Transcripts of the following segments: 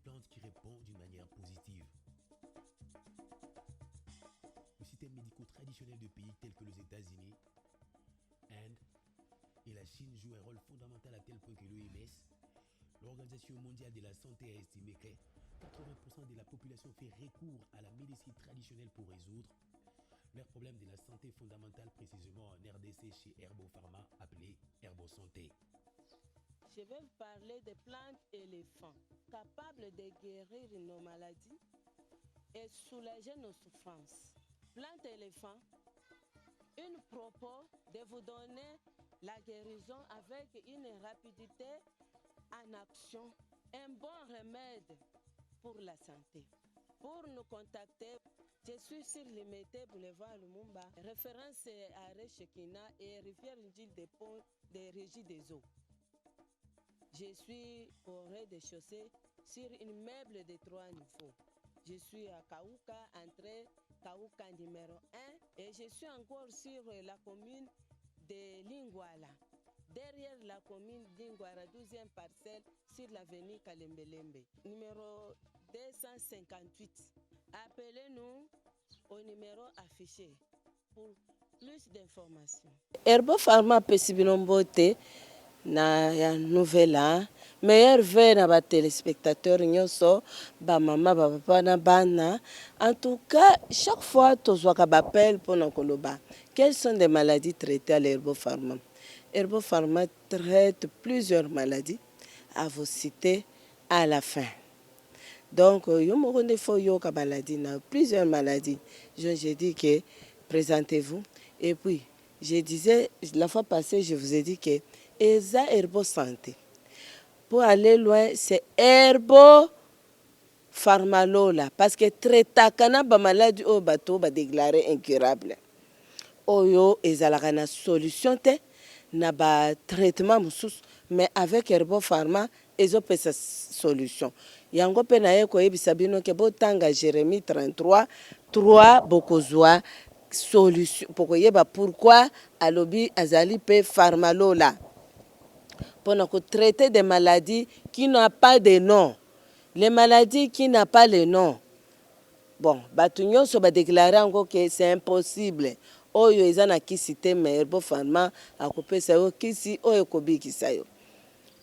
plante qui répond d'une manière positive. Le système médical traditionnel de pays tels que les États-Unis, Inde et la Chine joue un rôle fondamental à tel point que l'OMS, l'Organisation mondiale de la santé, a estimé que 80% de la population fait recours à la médecine traditionnelle pour résoudre leurs problèmes de la santé fondamentale, précisément en RDC chez Herbopharma, appelé Herbosanté. Je vais vous parler des plantes éléphants, capables de guérir nos maladies et soulager nos souffrances. Plante éléphant, une propos de vous donner la guérison avec une rapidité en action, un bon remède pour la santé. Pour nous contacter, je suis sur Limité, boulevard Lumumba, référence à Rechekina et Rivière Ndjil des Ponts des Régies des Eaux. Je suis au rez-de-chaussée sur une meuble de 3 niveaux. Je suis à Kaouka, entrée Kaouka numéro 1, et je suis encore sur la commune de Lingwala. Derrière la commune d'Ingwara, 12e parcelle, sur l'avenue Kalembelembe. Numéro 258. Appelez-nous au numéro affiché pour plus d'informations. Herbopharma Pesibinombote na ya nouvelle meilleur vœu na ba téléspectateurs nyonso ba mama ba papa na bana. En tout cas, chaque fois tozwaka bapel pour na koloba quelles sont les maladies traitées à l'Herbopharma. Herbopharma traite plusieurs maladies à vous citer à la fin. Donc, yo mokonde fo yo ka maladie na plusieurs maladies. Je dis que présentez-vous. Et puis, je disais la fois passée, je vous ai dit que Eza Herbo Santé. Pour aller loin, c'est Herbo Pharmalola. Parce que traitakana ba maladie au bateau ba déclaré incurable. Oyo ezalaka na solution te na ba traitement mususu, mais avec Herbo Pharma ezopesa solution. Yango pe na ye koyebisa bino ke botanga Jérémie 33 3 bokozwa solution pokoyeba pourquoi alobi azali pe Pharmalola. Pour traiter des maladies qui n'ont pas de nom. Les maladies qui n'ont pas le nom. Bon, Batunyo se va déclarer encore que c'est impossible. Oyo ezana kisi te mais Herbopharma akopesa yo kisi oyo kobikisa yo.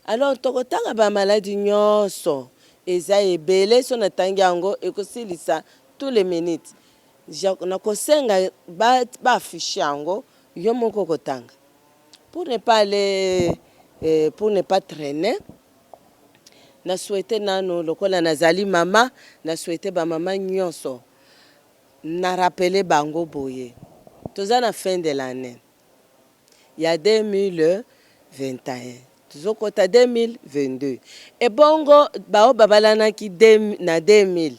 Alors tokotanga ba maladie nyonso eza ebele so na tangi yango ekosilisa tous les minutes. Na kosenga ba afficher yango yo moko kotanga. Pour ne pas traîner, na souhaité nano lokola nazali mama, na souhaité ba mama nyonso. Na rappelé bango boye. Toza na fin de l'année. Il y a 2021. Tozo kota 2022. Et bongo bao babalana ki na 2000.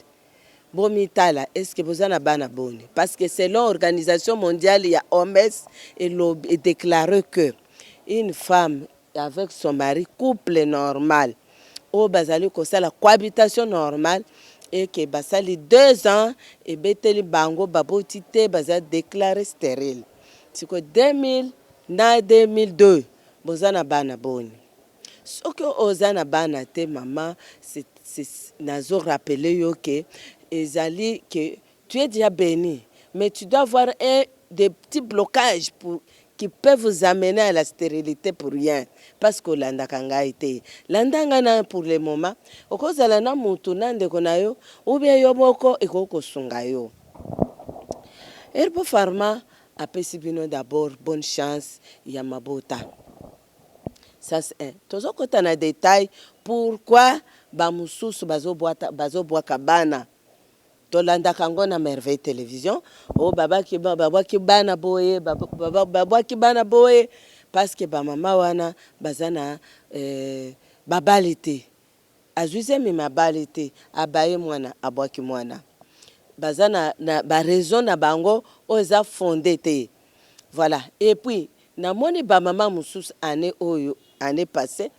Bomitala, est-ce que vous en avez bana boni? Parce que selon l'Organisation mondiale, il y a OMS et déclaré que une femme avec son mari, couple normal, au basali kosa la cohabitation normale, et que basali 2 ans, et beteli bango babotite basa déclaré stérile. C'est que 2000 na 2002, bozana bana boni. Ce que ozana bana te maman, c'est nazo rappeler yo que ezali que tu es déjà béni, mais tu dois avoir des petits blocages qui peuvent vous amener à la stérilité pour rien. Parce que l'anda kanga été. L'anda ngana pour le moment. Okozala na mutu nande konayo, ou bien yo moko ekoko sungayo. Herbopharma a pesibino d'abord bonne chance yamabota. Ça c'est un. Tozo kota na détail pourquoi ba mususu bazo boa kabana. Tolanda kango na merveille télévision o baba ki bana boye baba ki bana boye parce que ba mama wana bazana babalite azuze mi mabalite abaye mwana abwaki mwana bazana na ba raison na bango oza fondé te. Voilà. Et puis na moni ba mama mususu année passée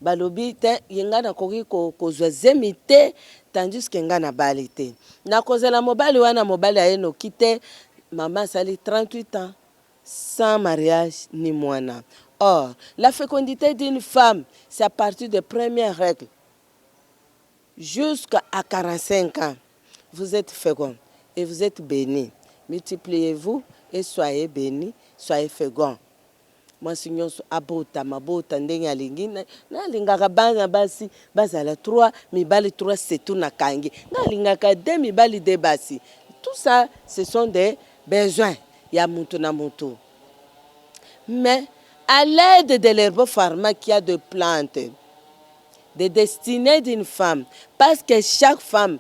balobi te yenga na koki kozwa zemite tandis que nga na bali te na kozela mobali wana mobali ayeno kite maman sali 38 ans sans mariage ni mwana. Or la fécondité d'une femme c'est à partir des premières règles. jusqu'à 45 ans, vous êtes fécond et vous êtes béni. Multipliez-vous et soyez bénis, soyez féconds. Mwasi nyonso abota mabota ndenge alingi nalingaka bana basi bazala 3 mibali 3 setu na kangi nalingaka 2 mibali 2 basi. Tout ça ce sont des besoins ya mutu na mutu. Mais à l'aide de l'herbopharmacie de plantes, des destinées d'une femme, parce que chaque femme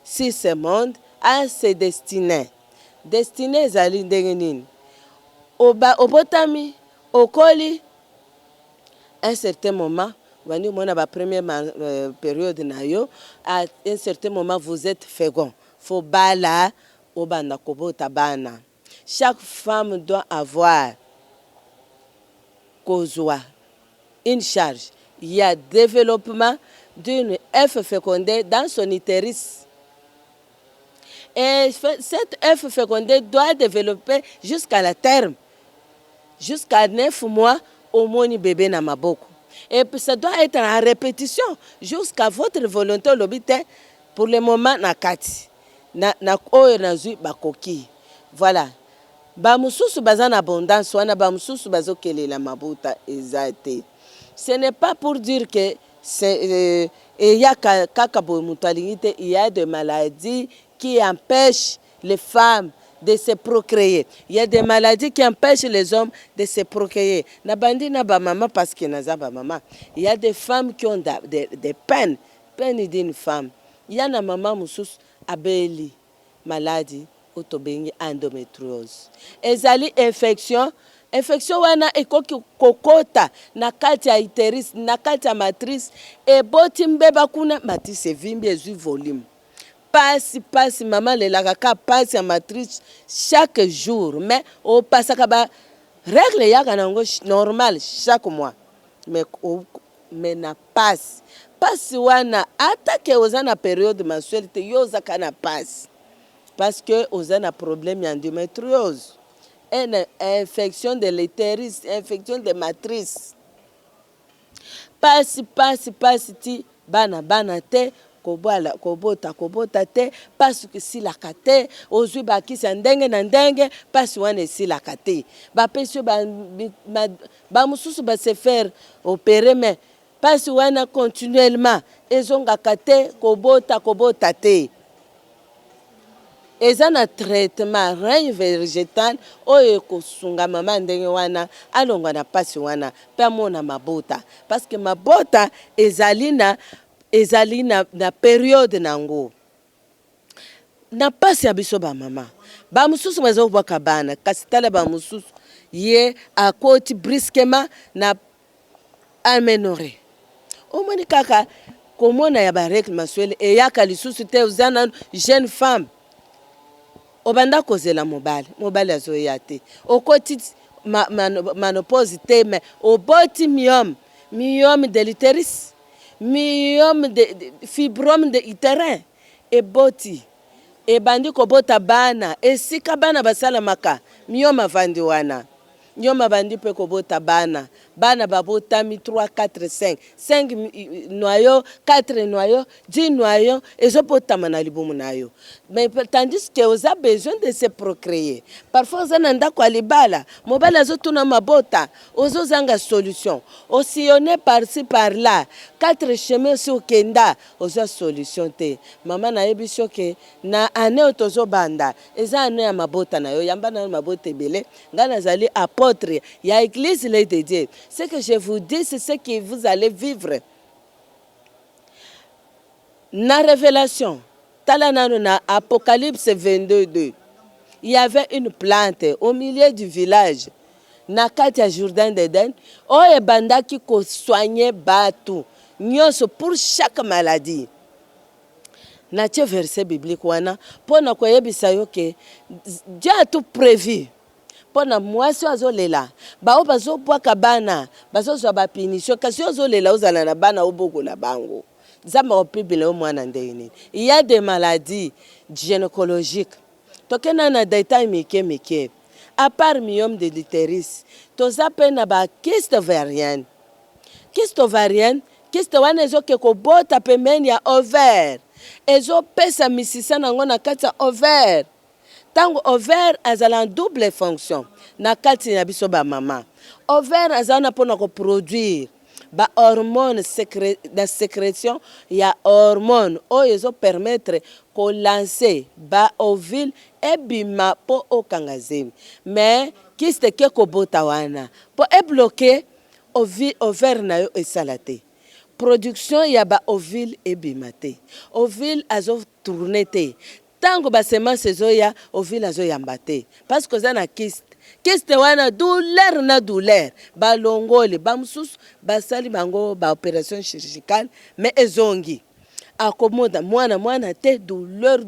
sur ce monde a ses destinées. Destinées ezali ndenge nini? Obotami okoli à un certain moment, la première période à un certain moment vous êtes fécond. Faut bala obanda kobota bana. Chaque femme doit avoir une charge. Il y a développement d'une œuf fécondée dans son utérus. Et cette œuf fécondée doit développer jusqu'à la terme. Jusqu'à 9 mois, au moins bébé na maboko. Et puis ça doit être en répétition jusqu'à votre volonté l'obité pour le moment na kati. Na oyo na zui bakoki. Voilà. Ba mususu bazan abondance wana ba mususu bazokelela mabuta ezate. Ce n'est pas pour dire que c'est il y a il y a des maladies qui empêchent les femmes de se procréer. Il y a des maladies qui empêchent les hommes de se procréer. Nabandi na ba maman parce que naza ba maman. Il y a des femmes qui ont des peines d'une femme. Il y a na maman mususu abeli maladie otobengi endométriose. Ezali infection wana ekoki kokota na kati ya utérus na kati ya matrice eboti mbeba kuna matrice evimbi ezui volume. Passe maman le laka passe ya matrice chaque jour, mais au pasaka ba règle ya kanango normal chaque mois, mais na passe wana attaque ozana période mensuelle te yoza kana passe parce que ozana problème d'endométriose, une infection de l'utérus, infection de matrice. Passe ti bana te kobota te parce que si la kate ozui bakisa ndenge na ndenge parce wana si la kate ba pesio ba mususu ba se faire opérer mais parce wana continuellement ezonga kate kobota te. Eza na traitement rein végétal oyo kosunga mama ndenge wana alongwa na pasi wana pe mona mabota parce que mabota ezali na période nango na pasi ya biso ba mama ba mususu bazo bwaka bana kasi tala ba mususu ye akoti brusquement na aménorrhée omoni kaka komona ya ba règle mensuelle e yaka lisusu te uzana jeune femme obanda kozela mobali azoya te okoti manopause te mais oboti myome de l'utérus, myome de fibrome de utérin eboti ebandi kobota bana esika bana basalamaka myome avandi wana nyoma bandi pe kobota bana babotami 3 4 5 noyaux 4 noyaux 10 noyaux ezopotama na libumu nayo. Mais tandis que oza besoin de se procréer parfois oza na ndako ya libala mobali azotuna mabota ozozanga solution osillonner par-ci par-là 4 chemins sur kenda oza solution te. Mama na yebi soke na ane otozobanda eza ane ya mabota na yo yamba na mabota ebele ngana zali apôtre il y a église de Dieu. Ce que je vous dis, c'est ce que vous allez vivre. Na révélation, na Apocalypse 22:2, il y avait une plante au milieu du village. Na kati Jourdain d'Éden, oye banda qui ko soigner batu, nyonso pour chaque maladie. Na tie verset biblique wana, pona koyebisa yo ke Dieu a tout prévu. Pona mwasi azolela bao bazobwaka bana bazozwa bapunition kasi ozolela ozala na bana obokola bango nzamba opibile omwana ndeni. Il y a des maladies gynécologiques tokena na détail mike à part myome de l'utérus toza pe na ba kyste ovarienne kiste wana ezoke kobota pembeni ya ovaire ezopesa misisa nango na kati ya ovaire ntango ovaire azala en double fonction na kati na biso bamama ovaire azala na mpona koproduire bahormone na sécrétion ya hormone oyo ezopermettre kolanse baovile ebima mpo okanga zemi mais kiste ke kobota wana mpo ebloke ovaire na yo esala te production ya baovile ebima te ovile azotourne te ntango basemence ezoya ovile azoyamba te parce que oza na kiste wana douleur na douleur balongoli bamosusu basali bango baopération chirurgicale mais ezongi akomoda mwana te douleur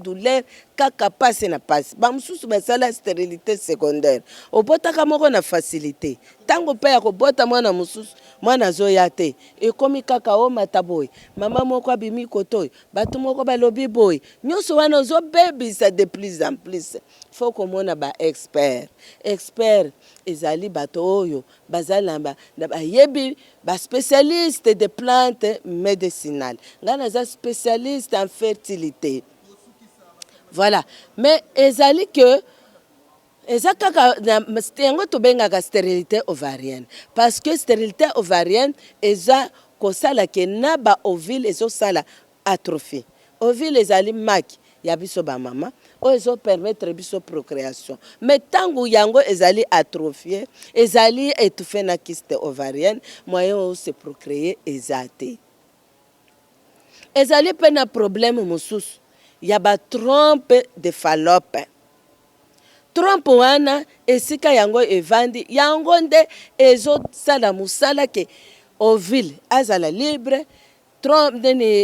kaka pasi na pasi bamosusu basala stérilité secondaire obotaka moko na facilité ntango mpe ya kobota mwana mosusu mwana azoya te ekomi kaka omata boye mama moko abimi koto oyo bato moko balobi boye nyonso wana ozobebisa de plus en plus fo komona baexpert ezali bato oyo bazali bayebi baspécialiste de plantes médicinales ngai naza spécialiste en fertilité voilà mais ezali que eza kaka yango tobengaka stérilité ovarienne parce que stérilité ovarienne eza kosala ke na baovile ezosala atrophie ovile ezali maki ya biso bamama oyo ezopermettre biso procréation mais ntango yango ezali atrophie ezali étouffé na kyste ovarienne moyen oyo se procréer eza te ezali mpe na problème mosusu ya batrompe de Fallope trompe wana esika yango evandi yango nde ezosala mosala ke ovile azala libre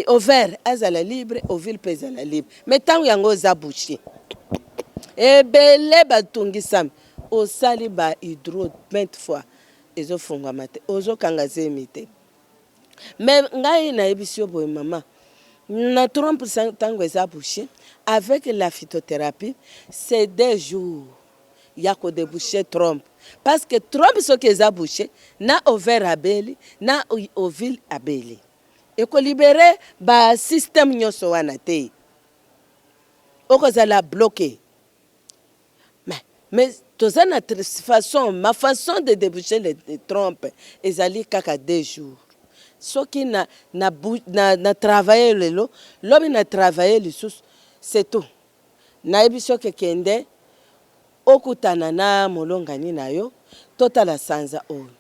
ovaire azala libre ovile mpe ezala libre mais ntango yango eza bouché ebele batungisami osali bahydro 20 fois ezofungwama te ozokanga zemi te mais ngai nayebisi yo boye mama na trompe ntango eza bouché avec la phytothérapie c'est 2 jours ya kodébouché trompe parce que trompe soki eza bouché na ovaire abeli na ovile abeli ekolibere basystème nyonso wana te okozala bloqué mais toza na ma façon de déboucher les trompes ezali kaka 2 jours soki na travailler lelo lobi na travailler lisusu c'est tout nayebi soki kende okutana na molongani na yo totala sanza oyo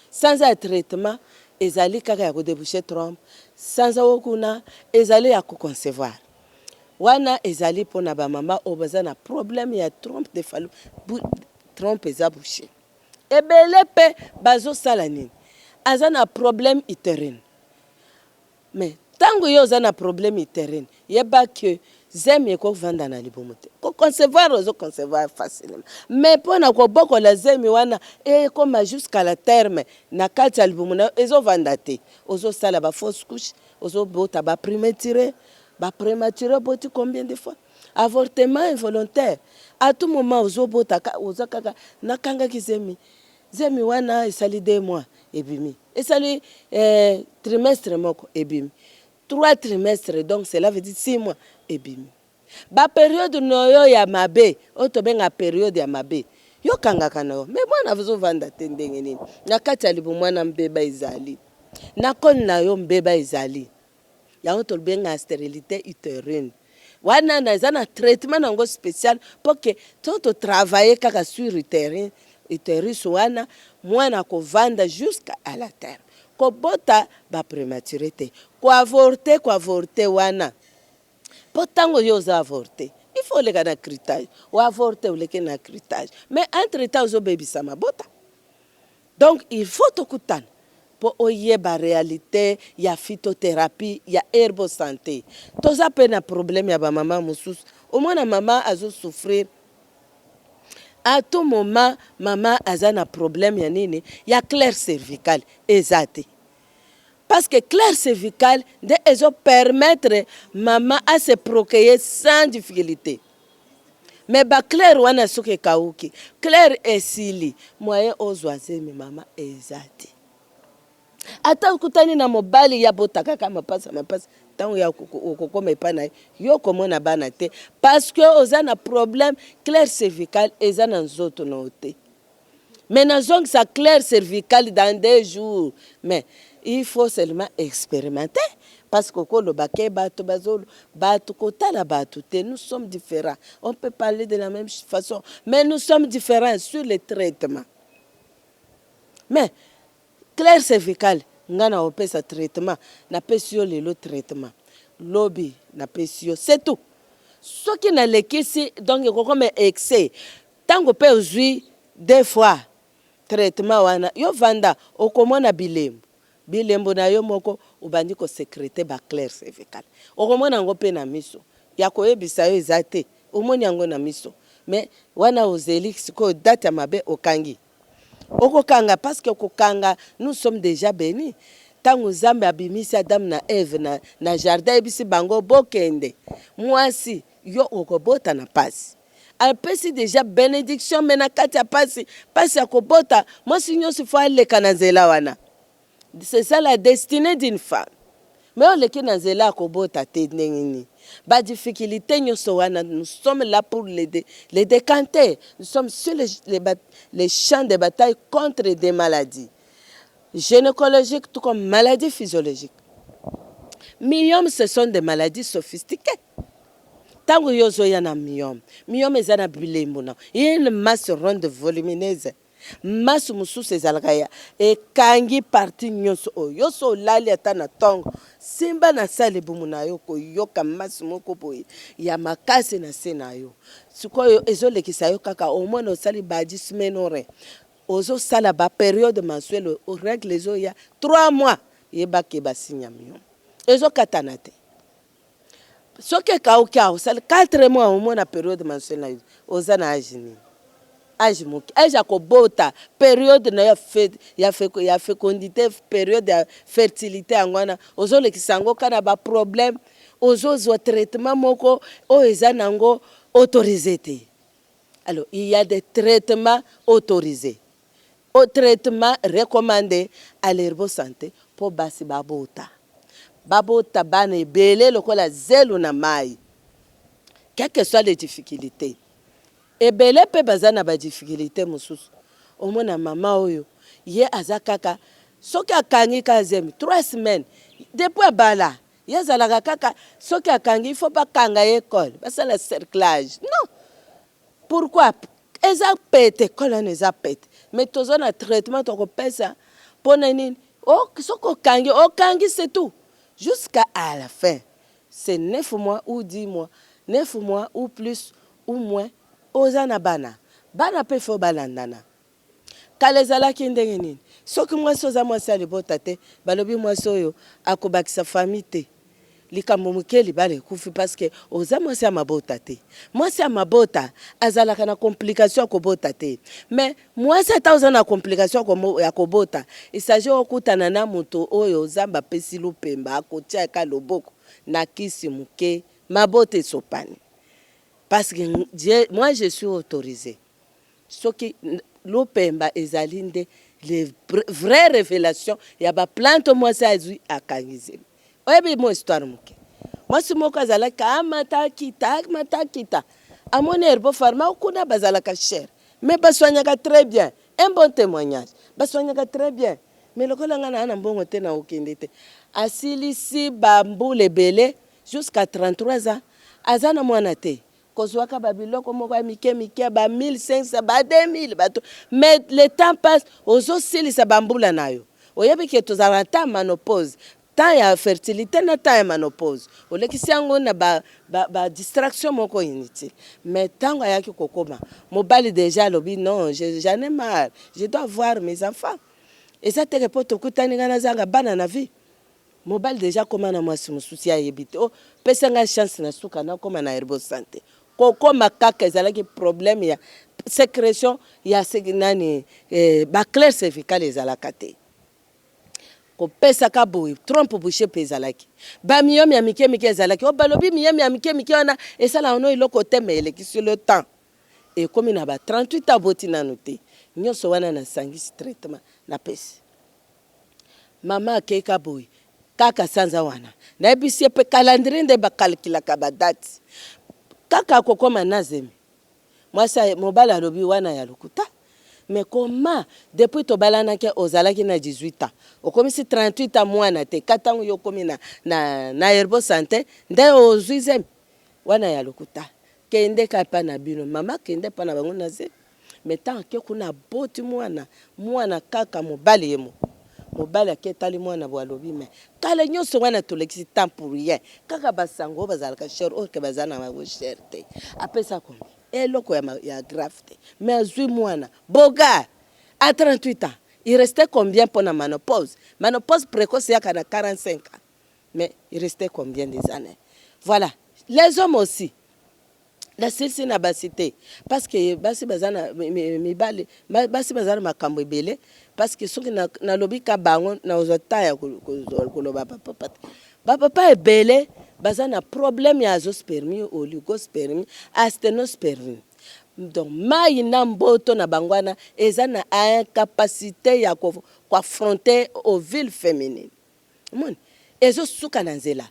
sanza ya traitement ezali kaka ya kodéboucher trompe sanza okuna ezali ya koconcevoir wana ezali mpona bamama oyo baza na problème ya trompe de Fallope trompe eza bouché ebele mpe bazosala nini aza na problème utérine mais ntango yo oza na problème utérine yeba ke zemi ekovanda na libumu te koconcevoir ozoconcevoir facilement mais mpona kobokola zemi wana ekoma jusqu'à la terme na kati ya libumu na yo ezovanda te ozosala bafausse couche ozobota baprématuré boti combien de fois avortement involontaire à tout moment ozobota oza kaka nakangaki zemi wana esali 2 mois ebimi esali trimestre moko ebimi 3 trimestres donc cela veut dire 6 mois ebimi bapériode noyo ya mabe oyo tobenga période ya mabe yokangaka na yo mais mwana azovanda te ndenge nini na kati ya libumu mwana mbeba ezali na koni na yo mbeba ezali yango tobenga stérilité utérine wana naza na traitement nango spécial pour que totravaille kaka sur utérus wana mwana kovanda jusqu'à la terre kobota baprématuré te koavorte wana mpo ntango yo oza avorte il faut oleka na crutage oavorte oleke na crutage mais entre temps ozobebisa mabota donc il faut tokutana mpo oyeba réalité ya phytothérapie ya herbo santé toza mpe na problème ya bamama mosusu omwana mama azosouffrir à tout moment mama aza na problème ya nini ya clair cervical eza te parce que clair cervical nde ezopermettre mama à se procréer sans difficulté mais baclaire wana soki ekauki claire esili moyen ozwa zemi mama eza te ata kutani na mobali ya botaka kama mapasa tango ya kokoma epai na ye yo komona bana te parce que oza na problème clair cervical eza na nzoto na yo te. Mais nazongisa clair cervical dans 2 jours. Mais il faut seulement expérimenter. Parce que nous sommes différents. On peut parler de la même façon, mais nous sommes différents sur le traitement. Mais clair cervical, ngana opesa traitement, na pesio lelo traitement. Lobby na pesio, c'est tout. Ce qui n'a lekisi donc comme excès. Tango pe ozui 2 fois traitement wana yo vanda okomona bilembo na yo moko ubandi ko sécréter ba clair cervical okomona ngo pe na miso ya koyebisa yo ezate omoni yango na miso mais wana ozeli siko date ya mabe okangi okokanga parce que okokanga nous sommes déjà bénis tango Nzambe abimisi Adam na Eve na jardin ebisi bango bokende mwasi yo okobota na pasi alpesi déjà bénédiction mena kati ya pasi ya kobota mwasi nyonso fo aleka na nzela wana. C'est ça la destinée d'une femme. Mais on leki na nzela kobota te ndengini ba difficulté nyonso wana nous sommes là pour les décanter. Nous sommes sur les champs de bataille contre des maladies gynécologiques tout comme maladies physiologiques. Myome, ce sont des maladies sophistiquées. Tango yozo yana myome ezana bilembo na une masse ronde volumineuse masse mususu ezalaka ekangi parti nyonso oyo so lali ata na tongo simba na sale bumu na yo koyoka masse moko boye ya makasi na se na yo sikoyo ezolekisa yo kaka omona osali ba 10 semaines ore ozo sala ba période mensuelle o règle ezo ya 3 mois yebake basinya myome ezo katana te. Ce qui est c'est 4 mois au moins la période mensuelle aux anagini. Âge à kobota période na ya fécondité période de fertilité angwana ozole kisango kana ba problème ozozo traitement moko o ezanango autorisé te. Alors il y a des traitements autorisés. Au traitement recommandé à l'herbo santé pour basi babota. Babota bana ebele lokola zelo na mai. Quelles que soient les difficultés. Ebele pe bazana ba difficulté mususu. Omona mama oyo ye azakaka soki akangi kazemi 3 semaines depuis bala yazalaka kaka soki akangi il faut pas kanga école basa la cerclage. Non. Pourquoi eza pete colonne eza pete mais tozo na traitement to ko pesa pona nini oh soko kangi c'est tout. Jusqu'à la fin, c'est 9 mois ou 10 mois, 9 mois ou plus ou moins, ozana bana. Bana pe fo balandana. Kalezala kindenge nini. Soki mwasi oza mwasi alibota te, balobi mwasi oyo akobakisa famille te. Likambo mukeli bale kufi parce que oza mwasi amabota te. Mwasi amabota azalaka na complication akobota te. Mais mwasi ata oza na complication ya kobota, il s'agit okutana na moto oyo Nzambe apesi lupemba akotia ka loboko na kisi muke mabota esopani. Parce que moi je suis autorisé. Soki lupemba ezalinde les vraies révélations ya ba plante mwasi azui akangize. Oyebi mo histoire muke. Mwasi moko azalaka amata kita. Amone herbo pharma okuna bazalaka cher. Mais baswanyaka très bien. Un bon témoignage. Baswanyaka très bien. Mais lokola ngana na mbongo te na okende te. Asilisi bambu lebele jusqu'à 33 ans. Azana mwana te. Kozwaka babiloko moko mike ba 1500 ba 2000 bato. Mais le temps passe ozo silisa bambula nayo. Oyebi ke tozalata menopause. Tant ya fertilité na tant ya menopause olekisi yango na ba distraction moko inutile mais tango yaki kokoma mobali déjà lobi non j'en ai marre je dois voir mes enfants et ça te reporte kutani ngana zanga bana na vie mobali déjà koma na mwasi mususi ya yebite oh pesa nga chance na suka na koma na herbo santé kokoma kaka ezalaki problème ya sécrétion ya nani ba clair cervical ezalaka te ko pesa ka boy trompe boucher pezalaki ba myome ya mike ezalaki o balobi myome ya mike wana esala ono iloko temele ki sur le temps et comme na ba 38 aboti na noté nyonso wana na sangisi traitement na pesi mama akeka boy kaka sanza wana na bisi pe calendrier nde ba calcula ka ba date kaka kokoma nazemi mwasa mobala lobi wana ya lokuta mais comment depuis to balana ke ozalaki na 18 ans okomisi 38 ans mwana te katango yo komi na herbo santé nde ozwizemi wana ya lokuta kende ka pa na bino mama kende pa na bango naze mais tant que kuna boti mwana kaka mobali yemo mobali aketali mwana bwalobi mais kala nyonso wana tolekisi temps pour rien kaka basango bazalaka cher or ke bazana ba cher te apesa komi eloko ya grave te mais azwi mwana boga à 38 ans il restait combien pour la ménopause précoce il y a 45 ans mais il restait combien des années voilà les hommes aussi la silsi na basité parce que basi bazana mibali basi bazana makambo ebele parce que soki na lobi ka bango na ozota ya koloba papa ebele bazana problème ya azoospermie oligospermie asténospermie donc mai na mboto na bangwana eza na incapacité ya affronter ovule féminine moni ezosuka na nzela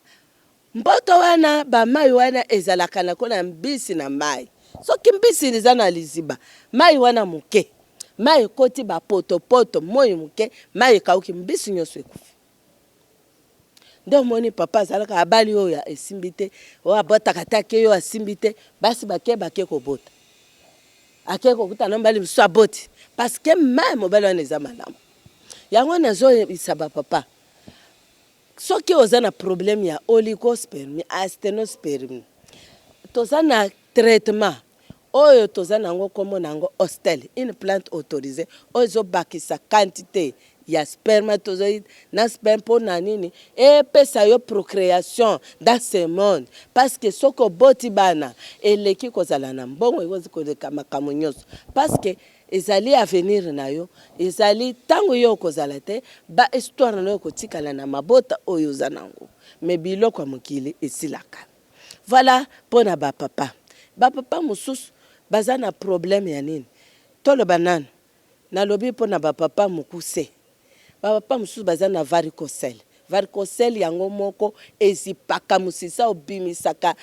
mboto wana ba mai wana ezalaka na kona mbisi na mai soki mbisi eza na liziba mai wana muke mai koti ba poto moyi muke mai kauki mbisi nyonso ekufi ndo moni papa azalaka abali oyo ya esimbite o abotaka take yo asimbite basi bake kobota ake kokuta na mbali mso aboti parce que mai mobali wana eza malamu yango nazo isaba papa soki oza na problème ya oligospermie asténospermie toza na traitement oyo toza nango kombo nango hostel une plante autorisée oyo ezobakisa quantité ya spermatozoïde na sperme mpo na nini epesa yo procréation dans ce monde parce que soki oboti bana eleki kozala na mbongo ekozi koleka makambo nyonso parce que ezali avenir na yo ezali ntango yo okozala te ba histoire na yo kotikala na mabota oyo oza nango me biloko ya mokili esilaka voilà mpo na bapapa mosusu baza na problème ya nini toloba nano nalobi mpo na bapapa mokuse bapapa mosusu baza na varicocele yango moko ezipaka mosisa obimisaka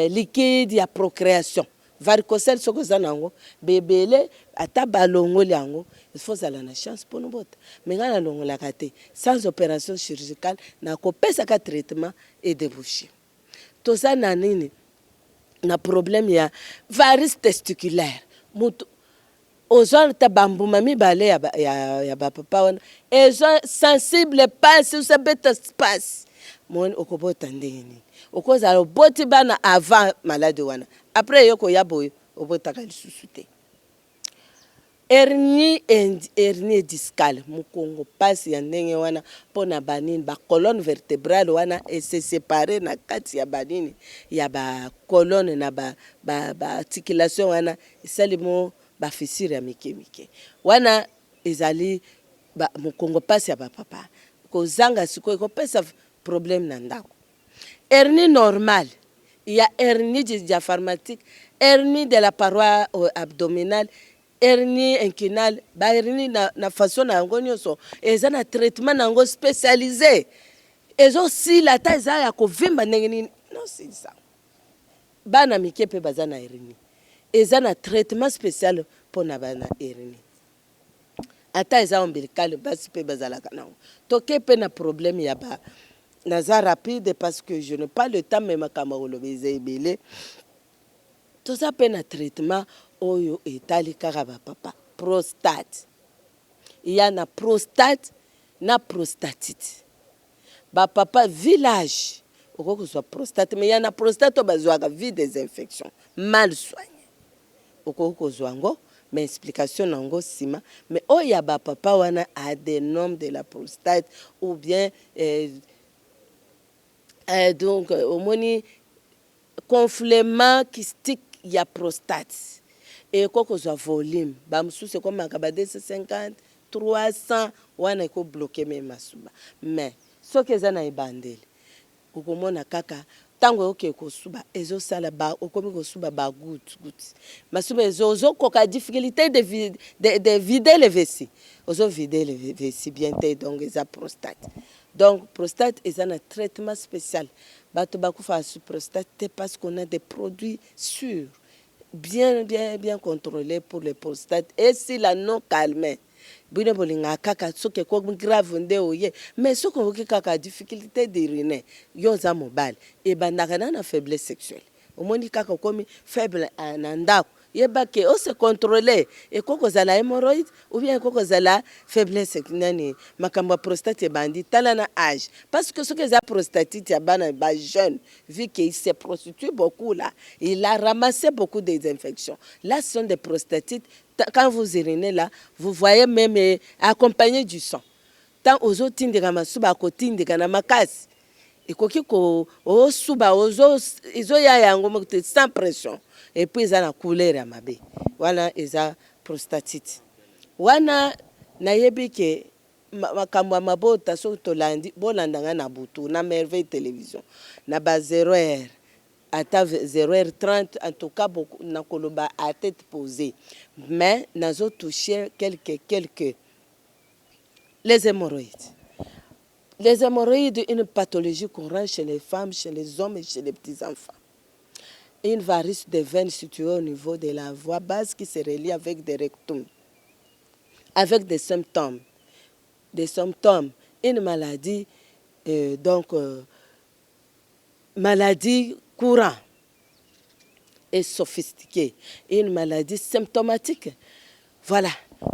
liquide ya procréation varicocele soko za nango bebele ata balongoli yango il faut zala na chance pour nous bota mais ngana longolaka te sans opération chirurgicale na kopesaka traitement et débouché toza na nini na problème ya varice testiculaire mutu ozwa ta bambuma mibale ya bapapa wana ezo sensible pasi usabeta space moni okobota ndeni okozala oboti bana avant malade wana après yoko yaboyo obotaka lisusu te hernie discale mukongo pasi ya ndenge wana pona banini ba colonne vertébrale wana se séparer na kati ya banini ya ba colonne na ba articulation wana esalimo ba fissure ya mike wana ezali mukongo pasi ya bapapa kozanga sikoyo kopesa problème na ndako hernie normale il y a hernie diaphragmatique hernie de la paroi abdominale hernie inguinale ba hernie na façon na yango nyonso eza na traitement nango spécialisé ezo sila ta eza ya kovimba ndenge nini non c'est ça bana mike pe baza na hernie eza na traitement spécial pour na bana hernie ata eza ombilical basi pe bazalaka nango toke pe na problème ya ba naza rapide parce que je n'ai pas le temps mais makambo kolobeza ebele toza pe na traitement oyo etali kaka bapapa prostate ya na prostate na prostatite bapapa village okokozwa prostate mais ya na prostate bazwaka vie des infections mal soigné okokozwa ngo mais explication nango sima mais oya bapapa wana adénome de la prostate ou bien donc omoni conflement kystique ya prostate et kokozwa volume ba mususu ekomaka ba 250 300 wana ekobloke me masuba mais soki eza na ebandeli okomona kaka tango oke kosuba ezosala ba okomi kosuba ba goutte masuba ozokoka difficulté de vider les vessies vider les vessies bien te donc eza prostate. Donc prostate eza un traitement spécial bato bakufa sur prostate parce qu'on a des produits sûrs bien contrôlés pour les prostates et si la non calmée bino bolinga kaka soki ko grave nde oye mais soki oki kaka difficulté d'uriner yo za mobile e bandaka na faiblesse sexuelle omoni kaka komi faible na ndako yeba ke o se contrôler e koko zala hémorroïde ou bien koko zala faiblesse nani makambo prostate bandi tala na âge parce que soki za prostatite ya bana ba jeune vu qu'il se prostitue beaucoup là il a ramassé beaucoup des infections là ce sont des prostatites. Quand vous urinez là, vous voyez même accompagné du sang. Tant aux autres tindika masuba ko tindika na makasi. Ekoki ko o suba ozo izo ya yango sans pression. Et puis ils ont la couleur ya mabe. Wana eza prostatite. Wana nayebi ke makambo mabota so tolandi bolandanga na butu na merveille télévision. Na ba 0h. À 0h30, en tout cas, beaucoup na koloba à tête posée. Mais nous avons touché quelques. Les hémorroïdes. Les hémorroïdes, une pathologie courante chez les femmes, chez les hommes et chez les petits-enfants. Une varice de veines située au niveau de la voie basse qui se relie avec des rectums. Avec des symptômes. Une maladie, maladie courant et sophistiqué, une maladie symptomatique. Voilà.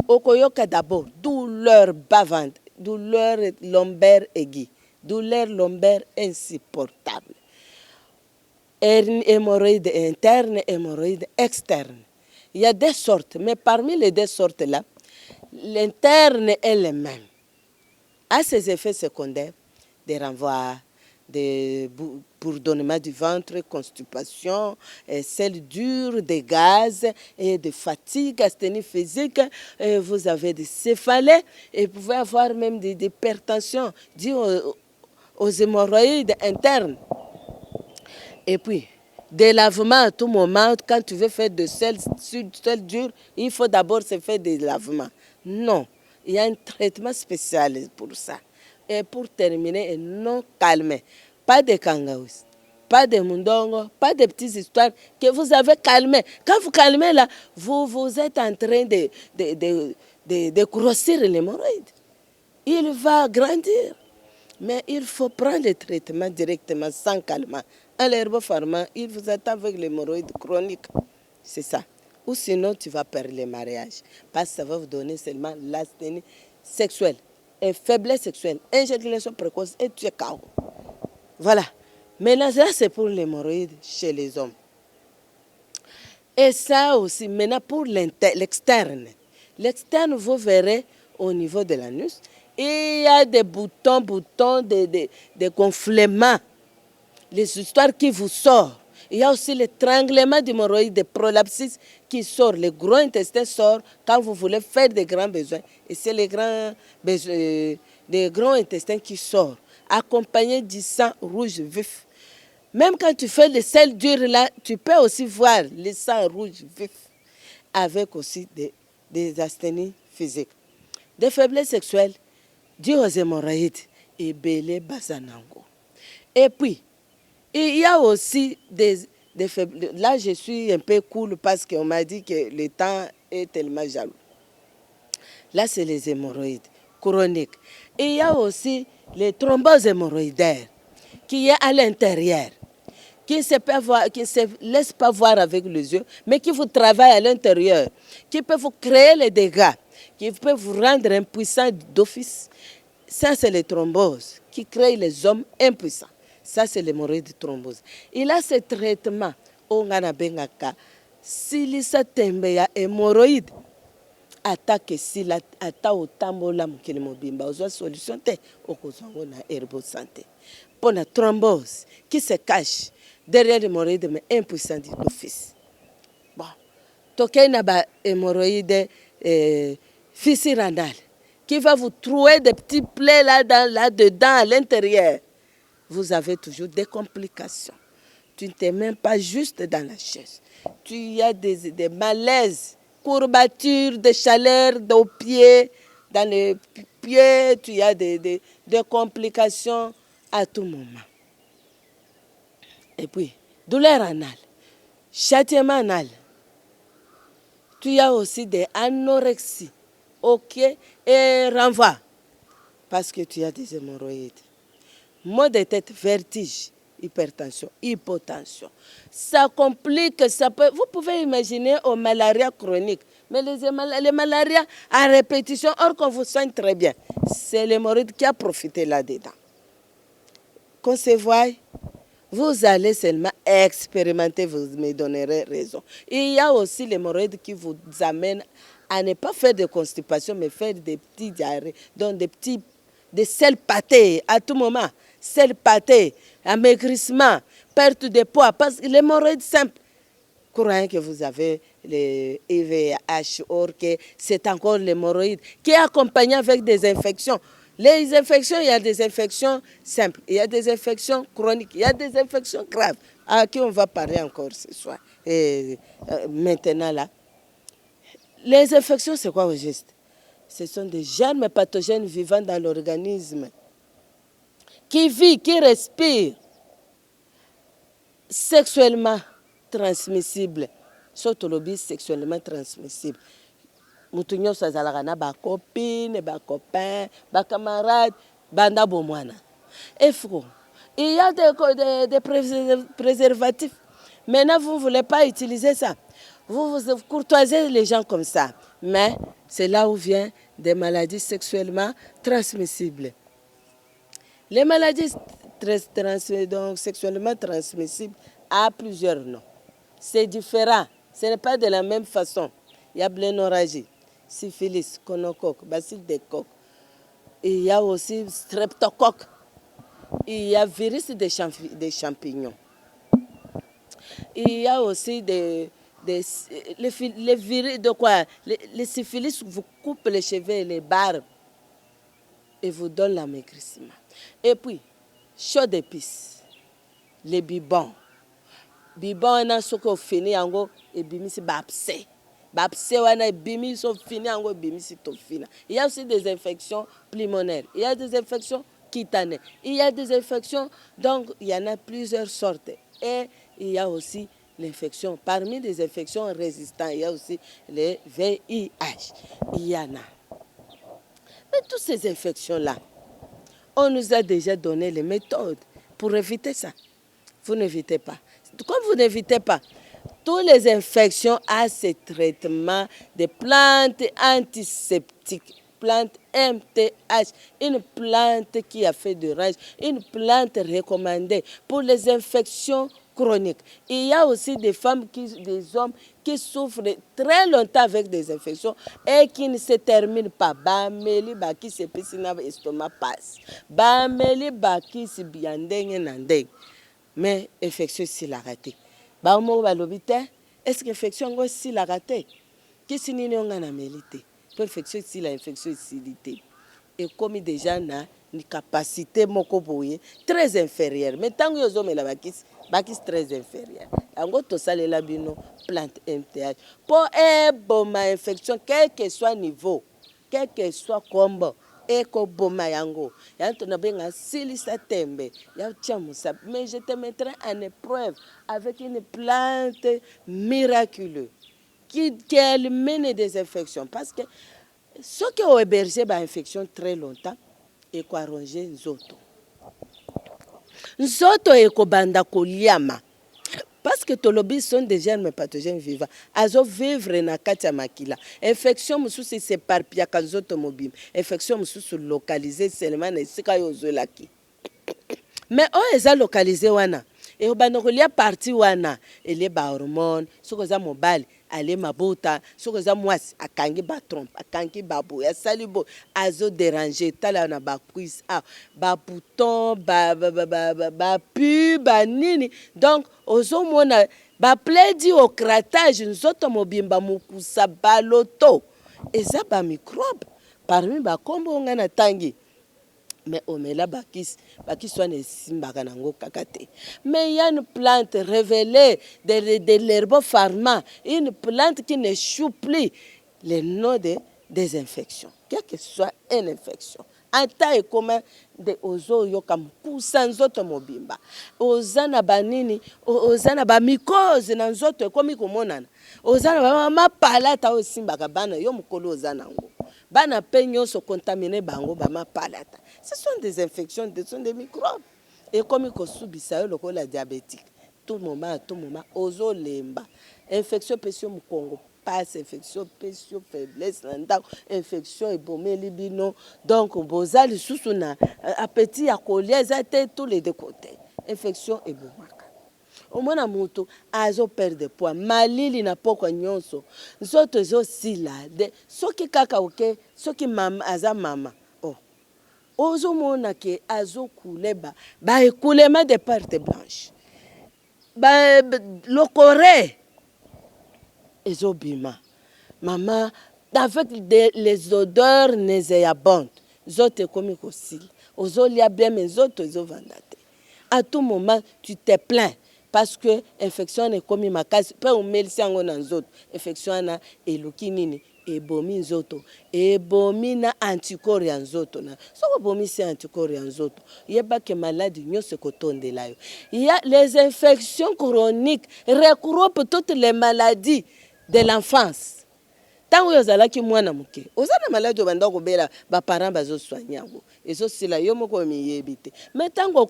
Okoyoka d'abord, douleur bavante, douleur lombaire aiguë, douleur lombaire insupportable. Hémorroïde interne, hémorroïde externe. Il y a deux sortes, mais parmi les deux sortes-là, l'interne est le même. À ses effets secondaires, des renvois, des bourdonnements du ventre, constipation, selles dures, des gaz et de fatigue, asthénie physique, et vous avez des céphalées et vous pouvez avoir même des hypertensions dues aux hémorroïdes internes. Et puis, des lavements à tout moment, quand tu veux faire de sel dur, il faut d'abord se faire des lavements. Non, il y a un traitement spécial pour ça. Et pour terminer, non calmé. Pas de kangaous, pas de mundongo, pas de petites histoires que vous avez calmées. Quand vous calmez là, vous êtes en train de grossir l'hémorroïde. Il va grandir. Mais il faut prendre le traitement directement, sans calmant. À l'herbopharma, il vous attend avec l'hémorroïde chronique. C'est ça. Ou sinon, tu vas perdre le mariage. Parce que ça va vous donner seulement l'asthénie sexuelle. Et faiblesse sexuelle, éjaculation précoce et tu es KO. Voilà. Maintenant, là, c'est pour l'hémorroïde chez les hommes. Et ça aussi, maintenant, pour l'externe. L'externe, vous verrez au niveau de l'anus, il y a des boutons, des gonflements. Les histoires qui vous sortent. Il y a aussi l'étranglement d'hémorroïdes, des prolapsus qui sort. Le gros intestin sort quand vous voulez faire des grands besoins. Et c'est les grands intestins qui sortent, accompagnés du sang rouge vif. Même quand tu fais le sel dur là, tu peux aussi voir le sang rouge vif, avec aussi des asthénies physiques. Des faiblesses sexuelles dues aux hémorroïdes et belé basanango. Et puis, il y a aussi des faiblesses. Là, je suis un peu cool parce qu'on m'a dit que le temps est tellement jaloux. Là, c'est les hémorroïdes chroniques. Et il y a aussi les thromboses hémorroïdaires qui est à l'intérieur, qui ne se laisse pas voir avec les yeux, mais qui vous travaille à l'intérieur, qui peut vous créer les dégâts, qui peut vous rendre impuissant d'office. Ça, c'est les thromboses qui créent les hommes impuissants. Ça, c'est l'hémorroïde thrombose. Il a ce traitement. On a bengaka. Si ça tembe ya hémorroïde, attaque si la ata otambola mukele mobimba ozo solution te okozango na herbo santé. Pour la thrombose qui se cache derrière l'hémorroïde mais impuissant d'office. Bon. Toké na ba hémorroïde fissure anale qui va vous trouver des petits plaies là-dedans à l'intérieur. Vous avez toujours des complications. tu ne t'es même pas juste dans la chaise. Tu as des malaises, courbatures, des chaleurs aux pieds, dans les pieds, tu as des complications à tout moment. Et puis, douleur anale, châtiment anal. Tu as aussi des anorexies, ok, et renvoi, parce que tu as des hémorroïdes. Maux de tête, vertige, hypertension, hypotension. Ça complique, ça peut... Vous pouvez imaginer au malaria chronique, mais les malarias à répétition, or qu'on vous soigne très bien. C'est l'hémorroïde qui a profité là-dedans. Qu'on se voie, vous allez seulement expérimenter, vous me donnerez raison. Il y a aussi l'hémorroïde qui vous amène à ne pas faire de constipation, mais faire des petits diarrhées, donc des selles pâtées à tout moment. Selles pâtées, amaigrissement, perte de poids, parce que l'hémorroïde simple, croyez que vous avez le IVH, or que c'est encore l'hémorroïde qui est accompagné avec des infections. Les infections, il y a des infections simples, il y a des infections chroniques, il y a des infections graves, à qui on va parler encore ce soir. Et maintenant là, les infections, c'est quoi au juste? Ce sont des germes pathogènes vivant dans l'organisme, qui vit, qui respire, sexuellement transmissible, surtout le sexuellement transmissible. Mutu nyonso azalaka na ba copine, ba copain, ba camarade, banda bomwana. Et il y a des préservatifs. Maintenant, vous ne voulez pas utiliser ça. Vous courtoisez les gens comme ça. Mais c'est là où viennent des maladies sexuellement transmissibles. Les maladies donc, sexuellement transmissibles ont plusieurs noms. C'est différent. Ce n'est pas de la même façon. Il y a blénorragie, syphilis, gonocoque, bacille de coque. Il y a aussi streptocoque. Il y a virus des champignons. Il y a aussi les virus de quoi? Les syphilis vous coupent les cheveux et les barbes et vous donnent l'amaigrissement. Et puis, chaud d'épices, les bibons. Bibons, on a ce qu'on finit en gros et bimisi babse. Babse, on a bimisi sont finis en gros, bimisi to fina. Il y a aussi des infections pulmonaires. Il y a des infections cutanées. Il y a des infections, donc il y en a plusieurs sortes. Et il y a aussi l'infection. Parmi les infections résistantes, il y a aussi les VIH. Il y en a. Mais toutes ces infections-là, on nous a déjà donné les méthodes pour éviter ça. Vous n'évitez pas. Comme vous n'évitez pas, toutes les infections ont ces traitements de plantes antiseptiques. Plante MTH, une plante qui a fait du rage, une plante recommandée pour les infections chroniques. Il y a aussi des femmes, des hommes qui souffrent très longtemps avec des infections et qui ne se terminent pas. Bameli baki se pisina estomac passe. Bameli baki si biandeng nandeng. Mais infection si la raté. Baomo balobite, est-ce que infection si la raté? Qui si ni on a mélité? Infection si la infection silité. Et comme déjà na une capacité mokoboye très inférieure. Mais tant que les hommes la bakis très inférieure. Ango to sale la bino plante MTH. Pour bon infection quel que soit niveau, quel que soit combo. Eko boma yango. Yanto na benga silisa tembe. Ya tiamusa. Mais je te mettrai en épreuve avec une plante miraculeuse qui élimine des infections. Parce que ceux qui ont hébergé une infection très longtemps, ils ont arrangé nzoto. Nzoto est banda koliama. Parce que tolobi sont des germes pathogènes vivants. Azo vivre na katia makila. Infection mususi s'éparpille quand nzoto mobile. Infection mususi localisée seulement na sika yozolaki. Mais on les a localisés wana. Et on parti wana. Et les hormones, ce que ça mobile, aller mabuta, ce que ça moisi, akangi ba trompe, akangi babu, ya salibo, azo déranger, tala na ba cuisse, ba bouton, ba pu, ba nini. Donc, ozo mona, ba plaidi au cratage, nzoto mobimba mukusa baloto. Et ça ba microbe. Parmi ba kombo ngana tangi. mais omela bakis wana esimbaka nango kaka te. Mais il y a une plante révélée de l'herbopharma, une plante qui n'échoue plus les noms des infections, quelle que soit une infection. Ata et comment de ozo yoka mkusa nzoto mobimba ozana banini ozana ba mycose na nzoto ekomi komonana ozana ba mapalata osimbaka bana yo mukolo ozana ngo bana pe nyonso contaminer bango ba mapalata. Ce sont des infections, ce sont des microbes. Et comme il subisa yo lokola diabétique tout moment ozo lemba infection pesio mu Congo passe infection pesio faiblesse nanda infection ebomeli bino donc bozali susu na appétit ya kolia ezate tous les deux côtés infection ebomaka omona mutu azo perdre poids malili na poko nyonso nzoto ezo sila de soki kaka oke soki mama aza mama ozo mona ke azo kuleba ba ekulema de perte blanche ba lokore ezobima mama avec les odeurs nauséabondes zote ekomi kosila ozolia bien mais zote ezovanda te à tout moment tu te plains parce que infection ekomi makasi pe omelisi yango na nzoto infection wana eluki nini ebomi nzoto ebomi na anticorps ya nzoto na soko bomisi anticorps ya nzoto yebake maladie nyonso kotondela yo. Il y a les infections chroniques regroupent toutes les maladies de l'enfance. Tango yozalaki mwana muke ozana maladie obanda kobela ba parents bazoswanya yango ezosila yo moko miyebi te mais tango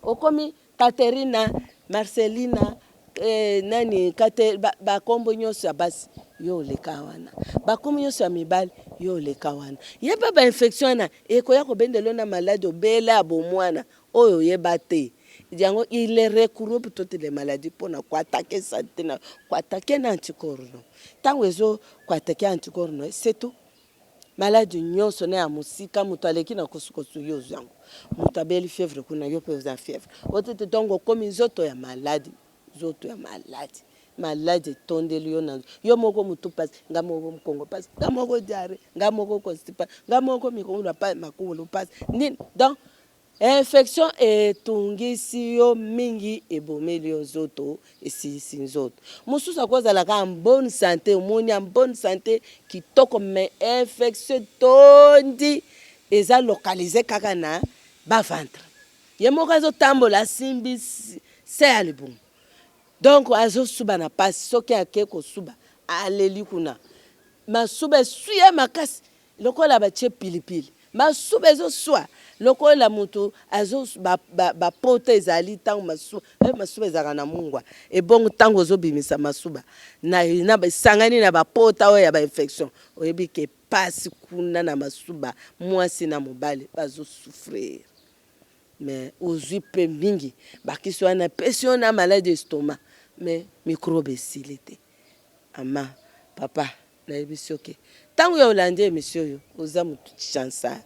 okomi Katerina Marcelina nani kate ba kombo nyonso ya basi yo leka wana bakomi nyonso ya mibali yo leka wana yeba ba infection na ekoya kobendelo na maladie obela bomwana oyo yeba te jango il regroupe toutes les maladies pour na attaquer santé na attaquer na anticorps no tango ezo attaquer anticorps no c'est tout maladie nyonso na ya musika mutu aleki na kosukosu yo zango mutu abeli fièvre kuna yo pe za fièvre otete tongo komi nzoto ya maladie maladie tondeli yo na yo moko mutu pasi ngamoko mkongo pasi ngamoko diarrhée ngamoko constipation ngamoko mikolo pa makolo pasi nini donc infection etungisi yo mingi ebomeli yo nzoto esisi nzoto mosusu akozalaka en bonne santé omoni en bonne santé kitoko mais infection tondi eza localisé kaka na ba ventre ye moko azotambola asimbi se ya libumu donc azosuba na pasi soki ake kosuba aleli kuna masuba esuya makasi lokola batie pilipili masuba ezoswa lokola mutu azo ba pota ezali tango masuba ezaka na mungwa ebongo tango ozobimisa masuba na sangani na ba pota oya ba infection oyebi ke pasi kuna na masuba mwasi na mobali bazo souffrir mais ozwi pe mingi bakisi wana pression na maladie d'estomac mais microbe esilite ama papa na yebisi oke tango ya olande monsieur yo oza mutu chansard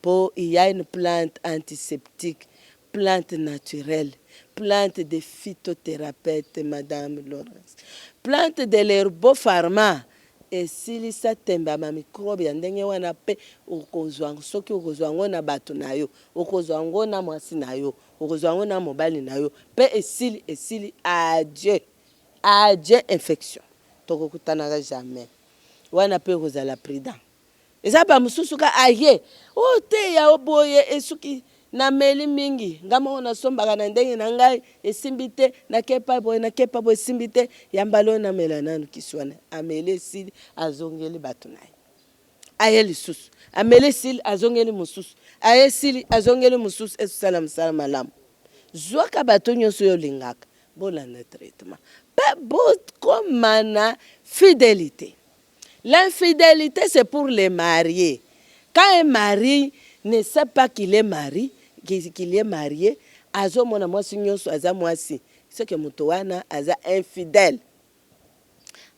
po il y a une plante antiseptique plante naturelle plante de phytothérapeute madame Laurence plante de l'herbopharma esilisa temba ma microbe ya ndenge wana pe okozwa soki okozwa ngo na bato na yo okozwa ngo na mwasi na yo okozwa ngo na mobali na yo pe esili adieu infection tokokutanaka jamais wana pe kozala prudent eza ba mususu ka aye o te ya oboye esuki na meli mingi ngamo na sombaka na ndenge na ngai esimbite na kepa boye esimbite yambalo na mela nanu kiswana amele sili azongeli bato naye aye lisusu amele sili azongeli mususu aye sili azongeli mususu esala msala malamu zwaka bato nyonso yo lingaka bolanda traitement pe bokomana fidélité. L'infidélité, c'est pour les mariés. Quand un mari ne sait pas qu'il est marié, azo mona mwasi nyonso aza mwasi, c'est que mutu wana aza infidèle.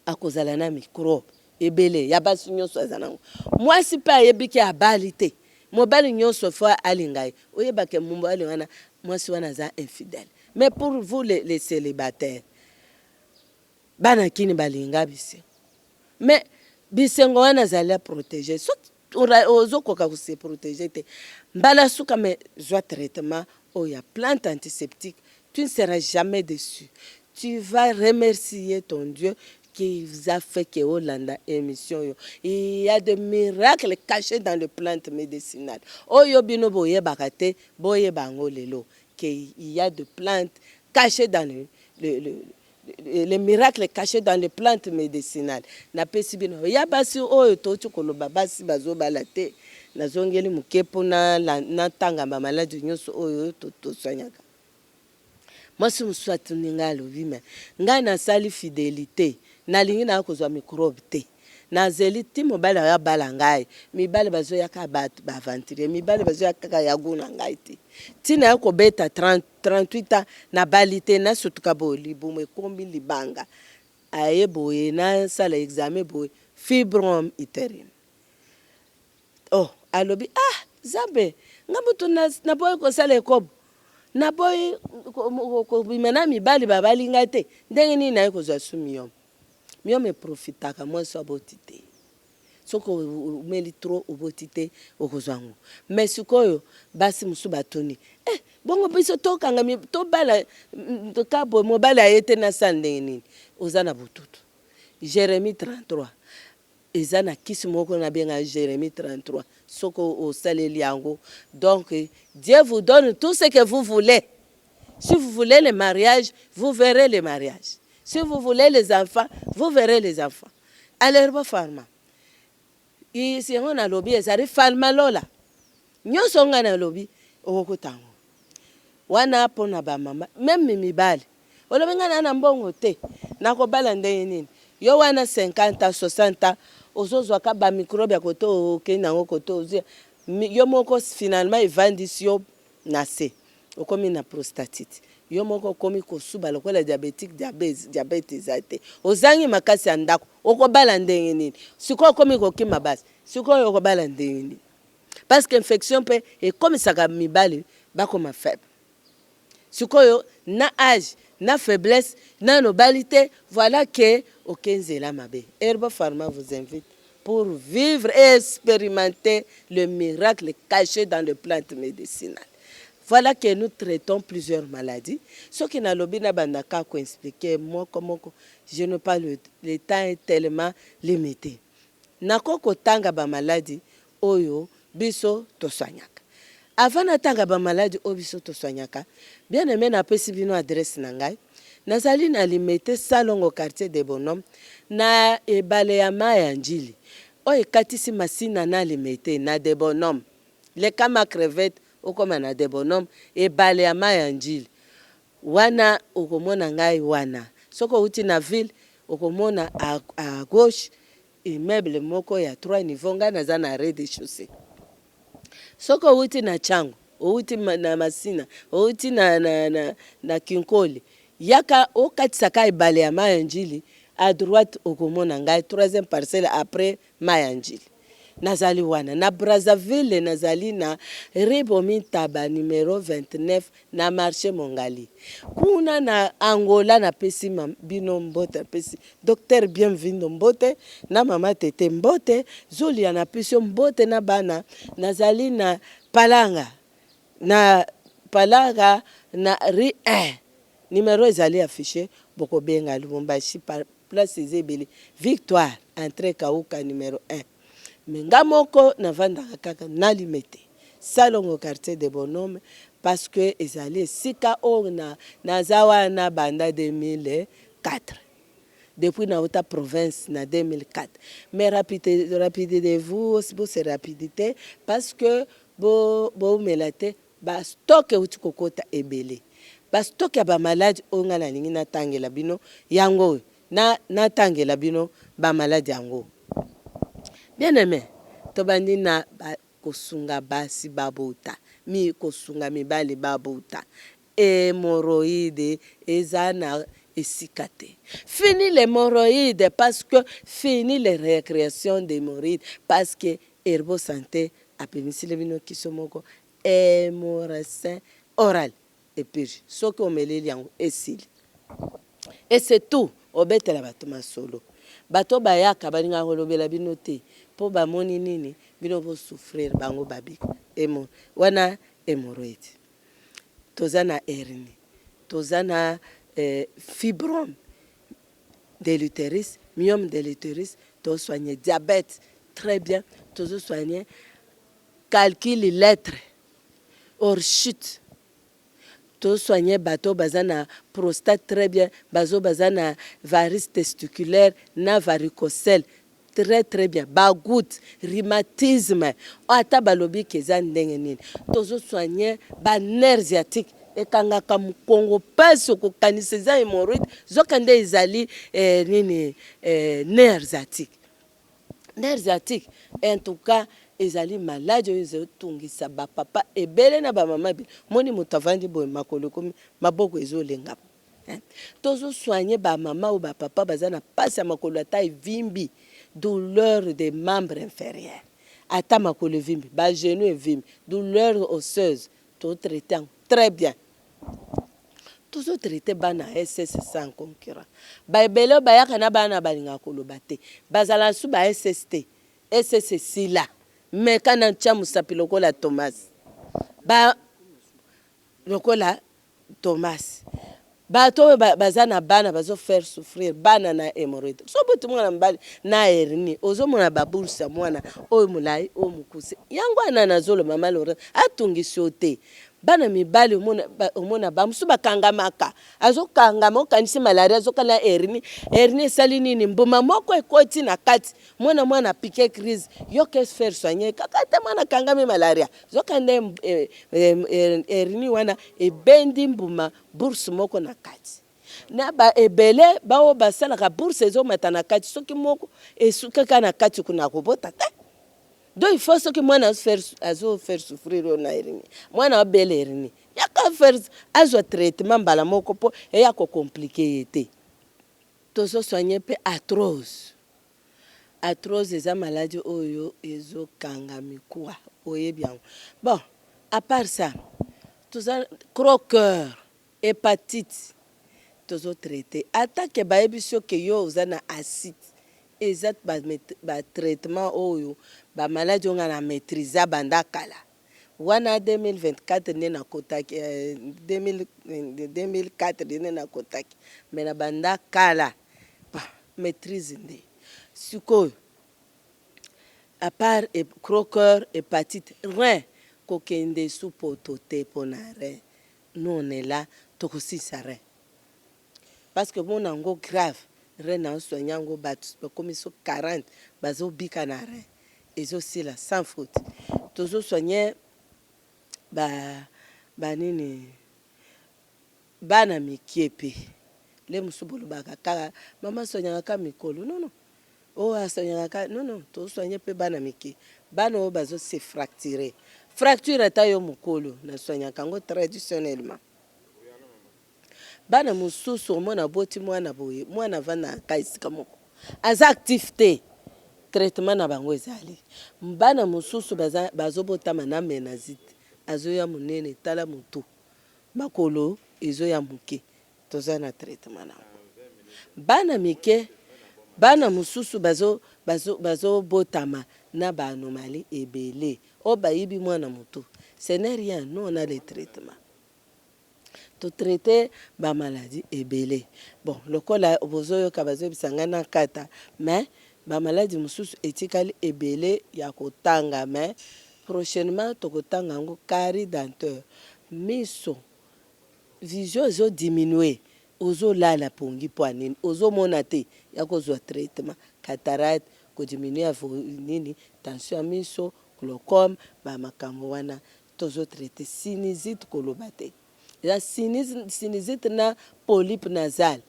Akozala na microbe ebele ya basi nyonso aza nango. Mwasi pe ayebiki abali te. Mobali nyonso fo alingai. Oyebake mobali wana mwasi wana aza infidèle. Mais pour vous les célibataires, bana kini balinga bisi. Mais bisengo wana zali protéger. ozokoka se protéger te mbala suka me zwa traitement oya plante antiseptique, tu ne seras jamais déçu. Tu vas remercier ton Dieu qui vous a fait que Olanda émission yo. Il y a des miracles cachés dans les plantes médicinales. Oyo bino boye bakate boye bango lelo que il y a des plantes cachées dans les miracles cachés dans les plantes médicinales. Na pesi bino ya basi oyo tochu koloba basi bazo balate nazongeli mukepo na tanga ba maladi nyoso oyo to soanyaka. Moi si muswatu ninga lobi me nga na sali fidélité na lingi na kozwa microbe te na zeli ti mobala ya bala ngai mibale bazo yaka batu ba aventurer mibale bazo yaka ya guna ngai te tina ko beta 38 ans na balite na sutuka boli bomwe kombi libanga aye boye na sala examen boye fibrome uterine. Oh alobi zambe ngamutu na boye ko sala ekobo na boy ko bimena mibali babalinga te ndenge nini na kozwa sumiyom miyom profitaka moi so botite soko meli trop obotite okozwango mais sikoyo basi musu batoni bongo biso tokanga to bala to kabo mobala yete na sandenge nini ozana bututu Jérémie 33 ezana kisi moko na benga Jérémie 33 soko au saleli yango. Donc Dieu vous donne tout ce que vous voulez. Si vous voulez le mariage, vous verrez le mariage. Si vous voulez les enfants, vous verrez les enfants. Alors farma ici on a lobby ezari farma lola nyoso nga na lobby okotango wana pona ba mama même mibali olobenga na mbongo te nako bala ndenge nini yo wana 50 60 ozozwa ka ba microbe ya koto okenda ngo koto yo moko finalement evandisio na se okomi na prostatite yo moko komi kosuba lokola diabète zate ozangi makasi andako okobala ndenge nini siko komi kokima basi siko okobala ndenge nini parce que infection pe e comme ça ka mibali bakoma faible siko na âge na faiblesse na nobalité. Voilà que Okenzela Mabe Herba Pharma vous invite pour vivre et expérimenter le miracle caché dans les plantes médicinales. Voilà que nous traitons plusieurs maladies. Ce qui n'a lobby na bandaka ko expliquer moi comment je n'ai pas le temps est tellement limité. Nako ko tanga ba maladie oyo biso to soignaka. Avant na tanga ba maladie oyo biso to soignaka, bien aimé na pesi bino adresse na ngai. Nazali na limité salon au quartier des bonhommes na ebale ya maya njili. Oye katisi masina na limité na des bonhommes. Les kama crevette okoma na des bonhommes ebale ya maya njili. Wana okomona ngai wana. Soko uti na ville okomona à gauche immeuble moko ya 3 niveaux nga na za na rez-de-chaussée. Soko uti na chango, uti na masina, uti na kinkoli. Yaka okatisaka ebale ya mayanjili à droite okomona ngai 3e parcelle après mayanjili. Nazali wana na Brazzaville nazali na Ribomi Taba numéro 29 na marché Mongali. Kuna na Angola na pesi bino mbote pesi docteur bienvenu mbote na mama tete mbote Zulia na pesi mbote na bana nazali na Palanga na Ri 1 numéro ezali affiché boko benga Lubumbashi par place Zebeli Victoire entrée Kauka numéro 1. Menga moko na vanda kaka na limité salon au quartier des bonhommes parce que ezali sika na zawa na banda 2004 depuis na uta province na 2004 mais rapidité vous c'est rapidité parce que bo melate ba stock uti kokota ebele ba stock ya ba malade onga na lingi na tangela bino yango na tangela bino ba malade yango. Bien aimé, tobandi na kosunga basi babota, mi kosunga mibali babota, hémorroïdes, ezana esikate. Fini l'hémorroïde parce que fini les récréations d'hémorroïdes parce que Herbo Santé a permis le bino kisomoko hémorragie oral et purge. Ce qu'on met les liens et c'est tout. Obete la batuma solo. Bato bayaka balinga holobela bino te po bamoni nini bino bo souffrir bango babiko wana hémorroïde toza na hernie toza na fibrome de l'utérus myome de l'utérus to soigner diabète très bien tozo soigner calcul lettre hors chute to soigner bato baza na prostate très bien baza na varice testiculaire na varicocèle très très bien bagoutte rhumatisme ata balobi keza ndenge nini tozo soigner ba nerf sciatique ekangaka mukongo pasi okokanisa eza hémorroïde zoka nde ezali nini nerf sciatique en tout cas ezali maladi oyo ezotungisa bapapa ebele na bamama ebele moni moto avandi boye makolo komi maboko ezolenga tozosoigne bamama ou bapapa baza na pasi ya makolo ata evimbi douleur des membres inférieurs ata makolo evimbi bagenou evimbi douleur osseuse totraite yango très bien tozotraite bana ss sans concurrent baebele oyo bayaka na bana balingaka koloba te bazala su ba sst ss sila meka na ntia mosapi lokola Thomas lokola Thomas bato oyo baza na bana bazofaire souffrir bana na hémorroïde so boto mwana mobali na hernie ozomona babourse ya mwana oyo molai oyo mokuse yango wana nazoloba malheureusement atungisi yo te bana mibali omona bamosusu bakangamaka azokangama okanisi malaria azokana hernie esali nini mbuma moko ekoti na kati mwana apike crise yoke faire soigner kaka te mwana akangami malaria zokanda hernie wana ebendi mbuma bourse moko na kati na ebele bao basalaka bourse ezomata na kati soki moko esukaka na kati kuna kobota te donc il faut que mwana azofaire souffrir na hernie mwana abele hernie yaka faire azwa traitement mbala moko po eya kokomplike ye te tozosoigne mpe arthrose eza maladi oyo ezokanga mikuwa oyebi yango bon à part ça toza croqueur hépatite tozotraite atake bayebi soki yo oza na acide eza batraitement oyo bamaladi onga na maîtrise banda kala wana 2024 nde nakotaki 2004 nde nakotaki me na banda kala maîtrise nde sikoyo à part croqueur hépatite rein kokende su poto te mpona rein nous on est là tokosisa rein parce que mona yango grave rein na osoigne yango bato bakomi so 40 bazobika na rein ezosila sans faute tozosoigne banini bana mikie mpe le mosusu bolobaka kaka mama soignaka mikolo nono oyo asoignaka nono tozosoigne mpe bana mikie bana oyo bazose fracture ata yo mokolo nasoignaka yango traditionnellement bana mosusu omona boti mwana boye mwana vanda aka esika moko aza actif te traitement na bango ezali bana mosusu bazobotama na menazite azoya monene tala motu makolo ezoya moke toza na traitement na bana mike bana mosusu bazobotama na baanomalie ebele oyo bayibi mwana motu ce n'est rien nous on a les traitements totraite bamaladi ebele bon lokola bozoyoka bazoyebisa ngai na kata mais bamaladi mosusu etikali ebele ya kotanga mais prochainement tokotanga yango carie denteur miso vision ezodiminue ozolala pongi po anini ozomona te ya kozwa traitement cataracte kodiminue ya nini tension ya miso glaucome bamakambo wana tozotraite sinusite koloba te eza sinusite na polype nasale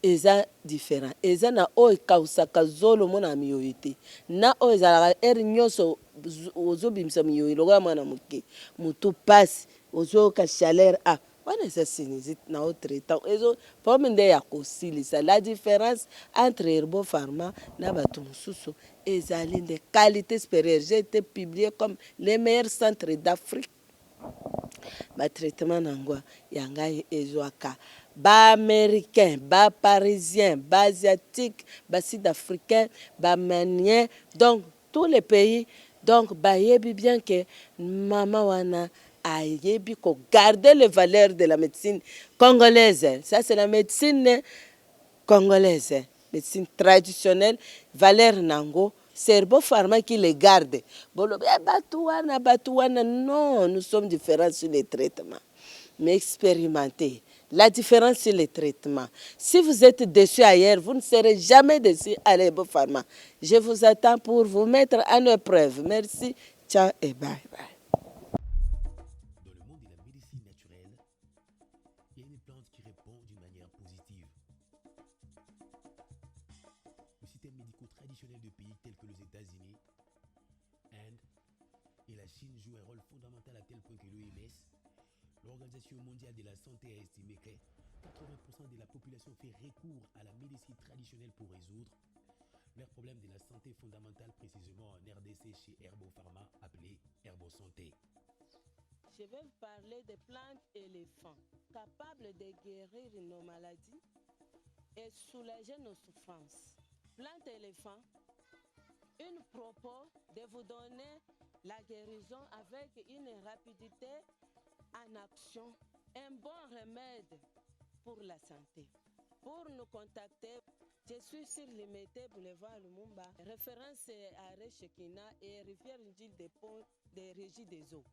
eza différent eza na oyo ekausaka zolo mona miyoyo te na oyo ezalaka ere nyonso ozobimisa miyoyo lokola mwana moke motu pasi ozoyoka chaleur wana eza sinusite na oyo traitant ezo problème nde ya kosilisa la différence entre herbopharma na bato mosusu ezali nde qualité supérieure j'ai été publié comme les meilleurs centres d'Afrique batraitement nango ya ngai ezwaka baaméricain baparisien baasiatique basud-africain bamanien donc tous les pays Donc bayebi bien que mama wana ayebi ko garder les valeurs de la médecine congolaise. Ça c'est la médecine congolaise, médecine traditionnelle, valeur nango, cerveau pharma qui les garde. Bolobe batuana, non, nous sommes différents sur les traitements. Mais expérimentez la différence sur les traitements. Si vous êtes déçu ailleurs, vous ne serez jamais déçu à l'Ebo Pharma. Je vous attends pour vous mettre en épreuve. Merci, ciao et bye bye. Dans le monde de la médecine naturelle, il y a une plante qui répond d'une manière positive. Le système médico-traditionnel de pays tels que les États-Unis, Inde et la Chine joue un rôle fondamental à tel point que l'OMS, l'Organisation mondiale de la santé, a estimé que 80% de la population fait recours à la médecine traditionnelle pour résoudre leurs problèmes de la santé fondamentale, précisément en RDC chez Herbopharma, appelé Herbosanté. Je vais vous parler des plantes éléphants capables de guérir nos maladies et soulager nos souffrances. Plantes éléphants, une propos de vous donner la guérison avec une rapidité en action, un bon remède pour la santé. Pour nous contacter, je suis sur Limité Boulevard Lumumba, référence à Rechekina et Rivière Ndjil des Ponts des Régies des Eaux.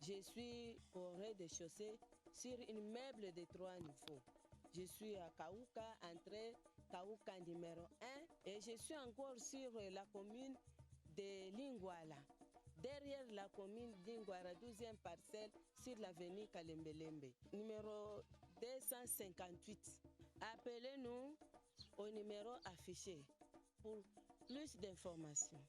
Je suis au rez-de-chaussée sur une meuble de 3 niveaux. Je suis à Kaouka, entrée Kaouka numéro 1 et je suis encore sur la commune de Lingwala. Derrière la commune d'Ingwara, 12e parcelle sur l'avenue Kalembelembe, numéro 258. Appelez-nous au numéro affiché pour plus d'informations.